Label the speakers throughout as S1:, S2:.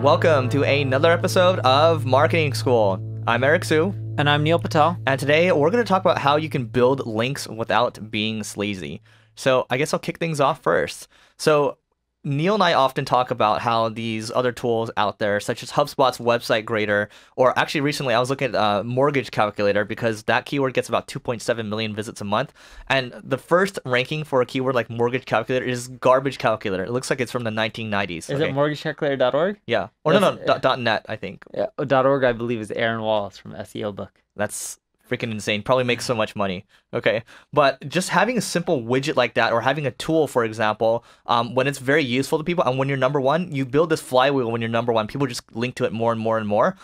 S1: Welcome to another episode of Marketing School. I'm Eric Su.
S2: And I'm Neil Patel.
S1: And today we're going to talk about how you can build links without being sleazy. So I guess I'll kick things off first. So Neil and I often talk about how these other tools out there, such as HubSpot's website grader, or actually recently I was looking at mortgage calculator because that keyword gets about 2.7 million visits a month. And the first ranking for a keyword like mortgage calculator is garbage calculator. It looks like it's from the 1990s.
S2: Is it mortgagecalculator.org?
S1: Yeah. Or no, .net, I think.
S2: Yeah, .org, I believe, is Aaron Wallace from SEO Book.
S1: That's freaking insane. Probably makes so much money. Okay. But just having a simple widget like that, or having a tool, for example, when it's very useful to people, and when you're number one, you build this flywheel. When you're number one, people just link to it more and more and more.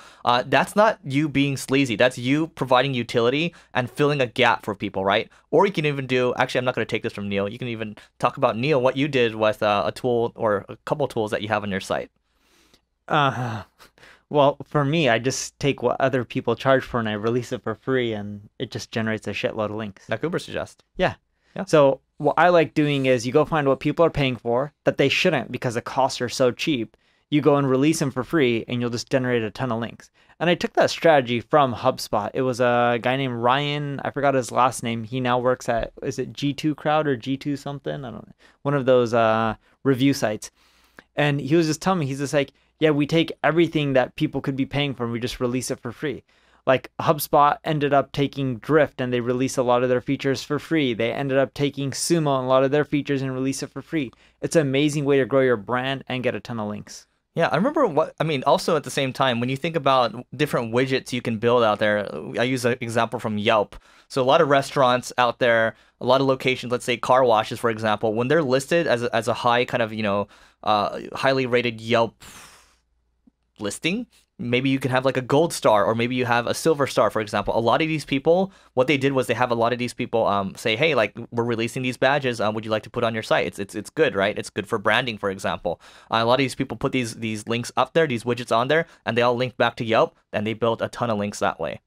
S1: That's not you being sleazy. That's you providing utility and filling a gap for people, right? Or you can even do, actually, I'm not going to take this from Neil. You can even talk about, Neil, what you did with a tool or a couple tools that you have on your site.
S2: Well, for me, I just take what other people charge for and I release it for free, and it just generates a shitload of links.
S1: Like Uber suggests.
S2: Yeah. So what I like doing is you go find what people are paying for that they shouldn't because the costs are so cheap. You go and release them for free and you'll just generate a ton of links. And I took that strategy from HubSpot. It was a guy named Ryan. I forgot his last name. He now works at, is it G2 Crowd or G2 something? I don't know. One of those review sites. And he was just telling me, he's just like, yeah, we take everything that people could be paying for and we just release it for free. Like HubSpot ended up taking Drift and they release a lot of their features for free. They ended up taking Sumo and a lot of their features and release it for free. It's an amazing way to grow your brand and get a ton of links.
S1: Yeah, I remember also at the same time, when you think about different widgets you can build out there, I use an example from Yelp. So a lot of restaurants out there, a lot of locations, let's say car washes, for example, when they're listed as a high kind of, highly rated Yelp listing, maybe you can have like a gold star, or maybe you have a silver star, for example. A lot of these people, what they did was they have a lot of these people say, hey, like, we're releasing these badges, would you like to put on your site? It's good, right? It's good for branding, for example. A lot of these people put these links up there, these widgets on there, and they all link back to Yelp, and they built a ton of links that way.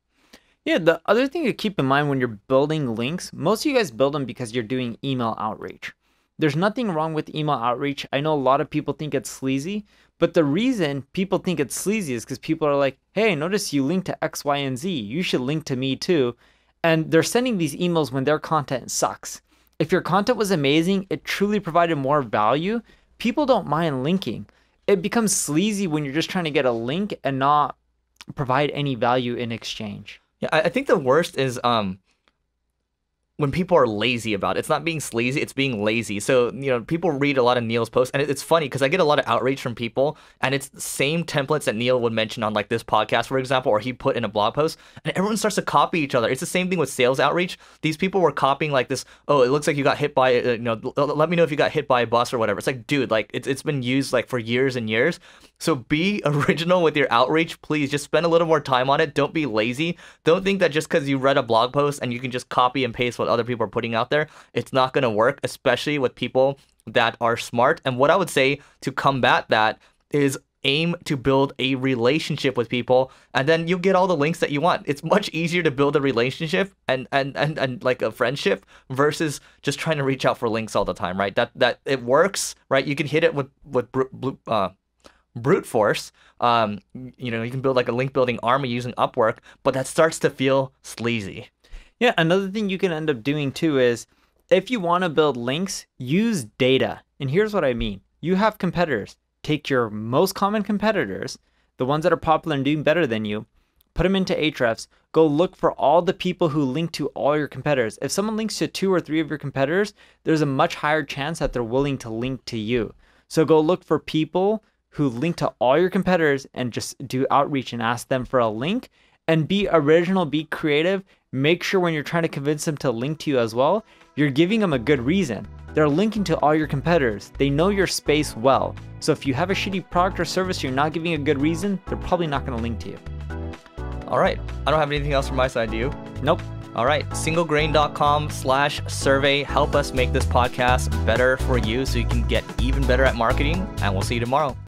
S2: Yeah, the other thing to keep in mind when you're building links, most of you guys build them because you're doing email outreach. There's nothing wrong with email outreach. I know a lot of people think it's sleazy, but the reason people think it's sleazy is because people are like, hey, notice you link to X, Y, and Z. You should link to me too. And they're sending these emails when their content sucks. If your content was amazing, it truly provided more value, people don't mind linking. It becomes sleazy when you're just trying to get a link and not provide any value in exchange.
S1: Yeah, I think the worst is when people are lazy about it. It's not being sleazy, it's being lazy. So, people read a lot of Neil's posts, and it's funny because I get a lot of outreach from people, and it's the same templates that Neil would mention on like this podcast, for example, or he put in a blog post, and everyone starts to copy each other. It's the same thing with sales outreach. These people were copying like this, oh, it looks like you got hit by, let me know if you got hit by a bus or whatever. It's like, dude, like it's been used like for years and years. So be original with your outreach, please. Just spend a little more time on it. Don't be lazy. Don't think that just because you read a blog post and you can just copy and paste what other people are putting out there, it's not going to work, especially with people that are smart. And what I would say to combat that is aim to build a relationship with people, and then you'll get all the links that you want. It's much easier to build a relationship and like a friendship versus just trying to reach out for links all the time, right? That it works, right? You can hit it with brute force. You can build like a link building army using Upwork, but that starts to feel sleazy.
S2: Yeah, another thing you can end up doing too is if you want to build links, use data. And here's what I mean. You have competitors. Take your most common competitors, the ones that are popular and doing better than you, put them into Ahrefs, go look for all the people who link to all your competitors. If someone links to 2 or 3 of your competitors, there's a much higher chance that they're willing to link to you. So go look for people who link to all your competitors and just do outreach and ask them for a link, and be original, be creative. Make sure when you're trying to convince them to link to you as well, you're giving them a good reason. They're linking to all your competitors. They know your space well. So if you have a shitty product or service, you're not giving a good reason, they're probably not going to link to you.
S1: All right. I don't have anything else from my side. Do you?
S2: Nope.
S1: All right. singlegrain.com/survey. Help us make this podcast better for you so you can get even better at marketing. And we'll see you tomorrow.